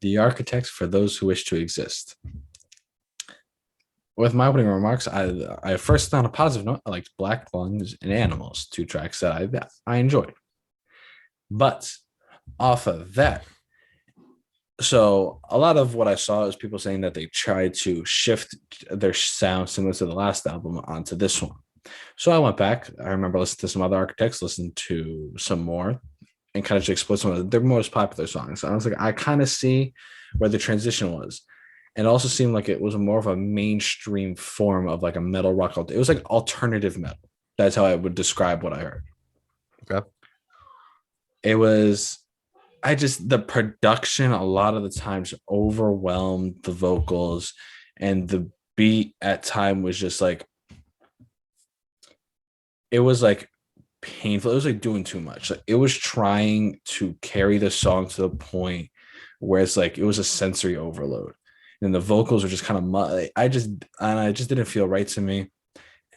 The architects for those who wish to exist. With my opening remarks, I first on a positive note, I liked Black Lungs and Animals, two tracks that I enjoyed. But off of that, so a lot of what I saw is people saying that they tried to shift their sound similar to the last album onto this one. So I went back. I remember listening to some other architects, listened to some more, and kind of just explored some of their most popular songs. I was like, I kind of see where the transition was. And it also seemed like it was more of a mainstream form of like a metal rock. It was like alternative metal. That's how I would describe what I heard. Okay. It was, the production a lot of the times overwhelmed the vocals, and the beat at time was just like, it was like painful. It was like doing too much. Like it was trying to carry the song to the point where it's like it was a sensory overload, and the vocals were just kind of I just didn't feel right to me,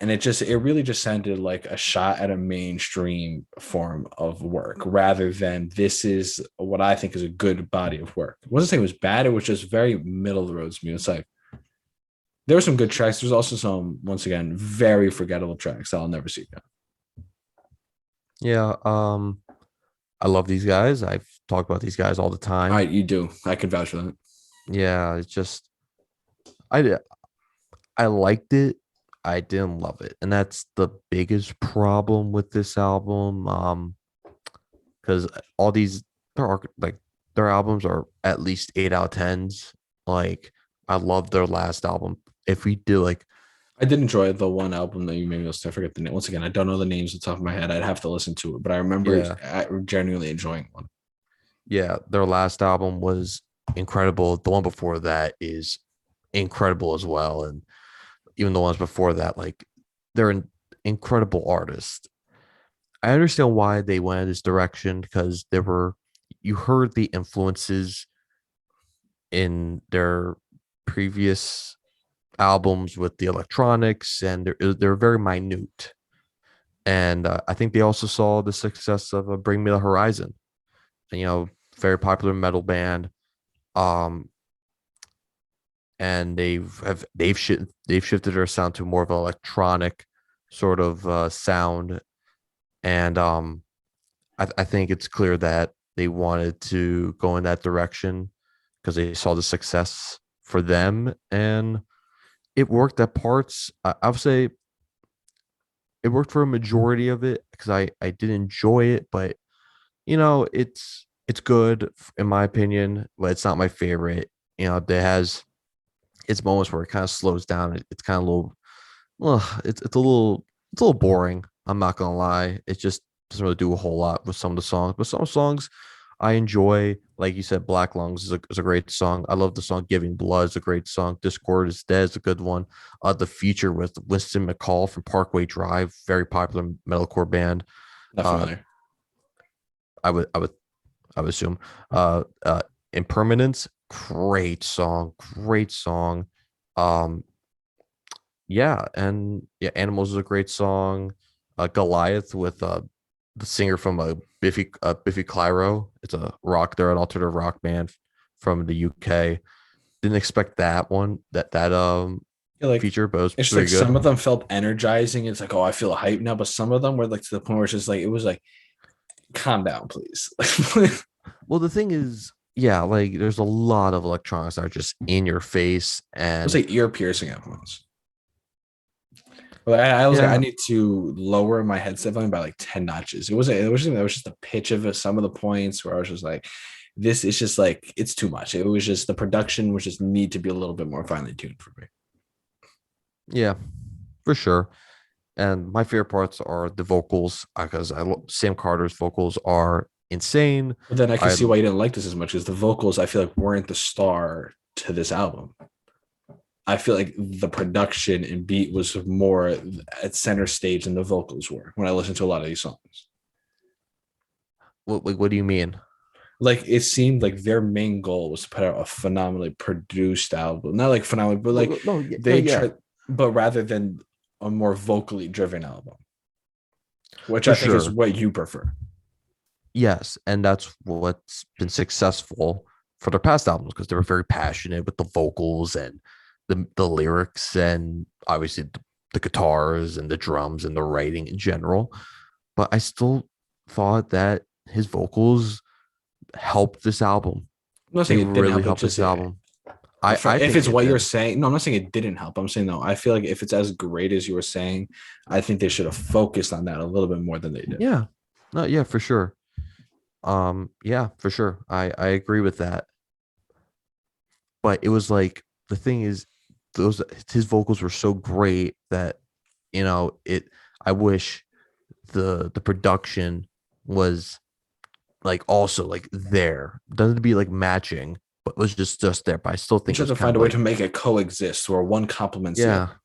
and it really just sounded like a shot at a mainstream form of work rather than this is what I think is a good body of work. I wasn't saying it was bad. It was just very middle of the road to me. It's like there were some good tracks. There's also some, once again, very forgettable tracks that I'll never see again. Yeah. I love these guys. I've talked about these guys all the All time. right, you do. I can vouch for that. Yeah, it's just I I liked it. I didn't love it. And that's the biggest problem with this album. Because all these there are like their albums are at least 8 out of 10s. Like I love their last album. If we do like I did enjoy the one album that you made me listen to. I forget the name. Once again, I don't know the names off the top of my head. I'd have to listen to it, but I remember yeah, genuinely enjoying one. yeah, their last album was incredible. The one before that is incredible as well. And even the ones before that, like they're an incredible artist. I understand why they went in this direction because there were you heard the influences in their previous albums with the electronics, and they're very minute. And I think they also saw the success of Bring Me the Horizon, very popular metal band. Um, and they've shifted their sound to more of an electronic sort of sound, and I think it's clear that they wanted to go in that direction because they saw the success for them, and it worked at parts. I would say it worked for a majority of it because I did enjoy it, but it's good in my opinion, but it's not my favorite. There has its moments where it kind of slows down. It's kind of a little, well, it's a little boring. I'm not gonna lie. It just doesn't really do a whole lot with some of the songs, but some songs I enjoy. Like you said, Black Lungs is a great song. I love the song Giving Blood is a great song. Discord is Dead is a good one. The feature with Winston McCall from Parkway Drive, very popular metalcore band. Not Uh, familiar. I would assume. Impermanence, great song, great song. Um, yeah, and yeah, Animals is a great song. Goliath with the singer from Biffy Clyro. It's a rock. They're an alternative rock band from the UK. Didn't expect that one Yeah, like feature, but it was it's just like pretty some good. of them felt energizing. It's like, oh, I feel hype now, but some of them were like to the point where it's just like it was like, calm down, please. It Well, the thing is, yeah, like there's a lot of electronics that are just in your face, was and like ear piercing at points. But I was like, I yeah, need to lower my headset volume by like 10 notches. It was just the pitch of it, some of the points where I was just like, this is just like it's too much. It was just the production was just need to be a little bit more finely tuned for me. yeah, for sure. And my favorite parts are the vocals because Sam Carter's vocals are insane. But then I can I see why you didn't like this as much because the vocals I feel like weren't the star to this album. I feel like the production and beat was more at center stage than the vocals were when I listened to a lot of these songs. what do you mean? Like it seemed like their main goal was to put out a phenomenally produced album. Not like phenomenal, but like No, yeah, no, they yeah, tried, but rather than a more vocally driven album, which for I think is sure. what you prefer. Yes, and that's what's been successful for their past albums because they were very passionate with the vocals and the lyrics and obviously the guitars and the drums and the writing in general. But I still thought that his vocals helped this album. I'm not They saying it didn't really help. It's helped just this album. I if think it's it what you're did. saying. No, I'm not saying it didn't help. I'm saying no. I feel like if it's as great as you were saying, I think they should have focused on that a little bit more than they did. Yeah. No, yeah, for sure. Yeah, for sure. I agree with that. But it was like the thing is those his vocals were so great that it I wish the production was like also like there. Doesn't be like matching, but was just there. But I still You think it just was have to kind find of a way to like make it coexist where one complements the yeah, other.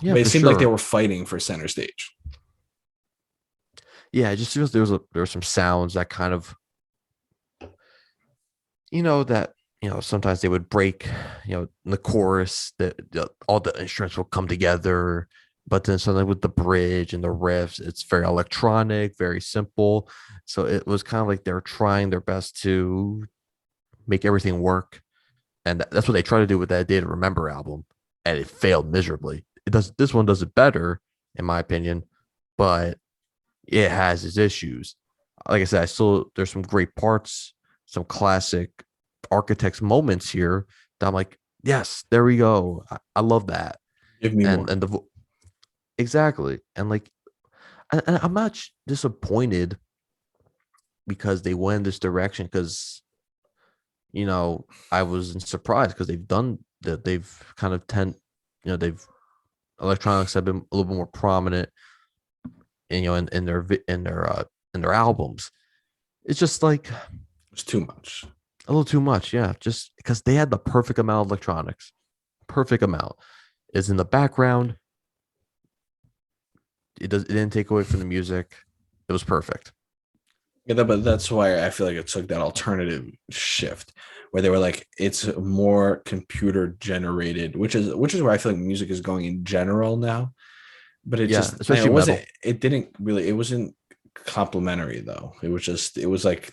yeah, But it for seemed like they sure. were fighting for center stage. Yeah, it just feels there were some sounds that kind of that sometimes they would break in the chorus that all the instruments will come together, but then something with the bridge and the riffs it's very electronic, very simple. So it was kind of like they're trying their best to make everything work, and that's what they try to do with that Day to Remember album, and it failed miserably. It does This one does it better in my opinion, but it has its issues. Like I said, I still there's some great parts, some classic architects moments here that I'm like, yes, there we go. I love that. Give me And more. and exactly. And like and I'm not disappointed because they went in this direction because I was surprised because they've done that they've kind of they've electronics have been a little bit more prominent in their albums. It's just like It's too much. a little too much, yeah. Just because they had the perfect amount of electronics, perfect amount is in the background. It didn't take away from the music. It was perfect. Yeah, but that's why I feel like it took that alternative shift where they were like, it's more computer generated, which is where I feel like music is going in general now. But it Yeah, just it especially wasn't metal. it didn't really it wasn't complimentary though. It was like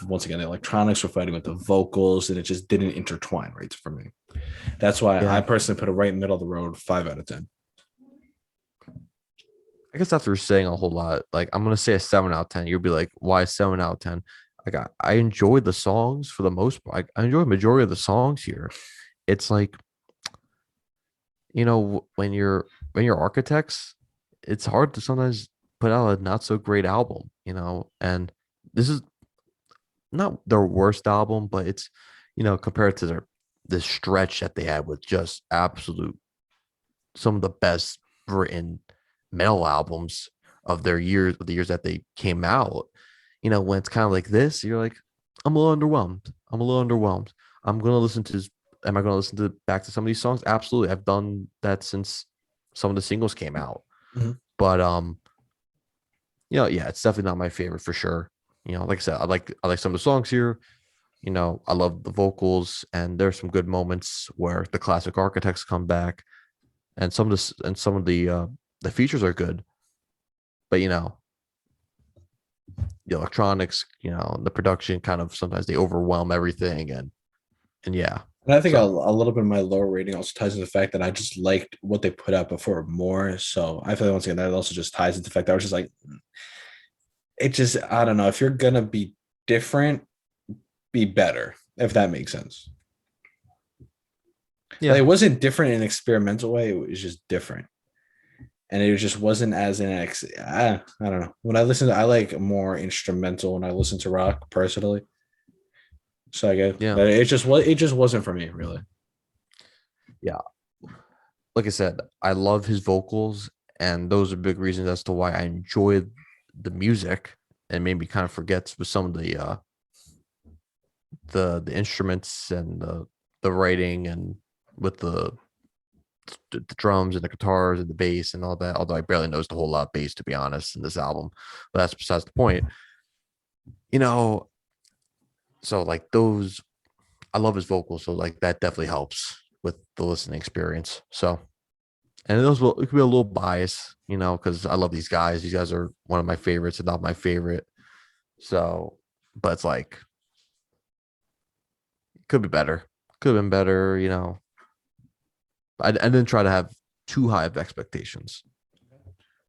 once again the electronics were fighting with the vocals and it just didn't intertwine right for me. That's why I Yeah, personally put it right in the middle of the road, 5 out of 10. I guess after saying a whole lot, like I'm gonna say a 7 out of 10. You'll be like, why 7 out of 10? Like I enjoyed the songs for the most part. I enjoyed the majority of the songs here. It's like when you're architects, it's hard to sometimes put out a not so great album. And this is not their worst album, but it's compared to this stretch that they had with just absolute some of the best written metal albums of the years that they came out. When it's kind of like this, you're like, I'm a little underwhelmed. I'm a little underwhelmed. I'm gonna listen to. Am I gonna listen to back to some of these songs? Absolutely. I've done that since some of the singles came out. Mhm. But yeah, it's definitely not my favorite for sure. Like I said, I like some of the songs here. I love the vocals, and there's some good moments where the classic architects come back, and some of the features are good. But the electronics, the production kind of sometimes they overwhelm everything, and yeah. And I think So a little bit of my lower rating also ties into the fact that I just liked what they put out before more. So I feel like once again that also just ties into the fact that I was just like, it just I don't know if you're gonna be different, be better if that makes sense. Like, yeah, it wasn't different in an experimental way; it was just different, and it just wasn't as I don't know. When I listen, to, I like more instrumental when I listen to rock personally. So I get yeah, but it just wasn't for me really. yeah. Like I said, I love his vocals, and those are big reasons as to why I enjoy the music, and maybe kind of forgets with some of the instruments and the writing and with the drums and the guitars and the bass and all that. Although I barely knows the whole lot of bass to be honest in this album, but that's besides the point. You know, so like those, I love his vocals, so like that definitely helps with the listening experience. So, and it could be a little bias, because I love these guys. These guys are one of my favorites, and not my favorite. So, but it's like Could be better. Could have been better. I didn't try to have too high of expectations.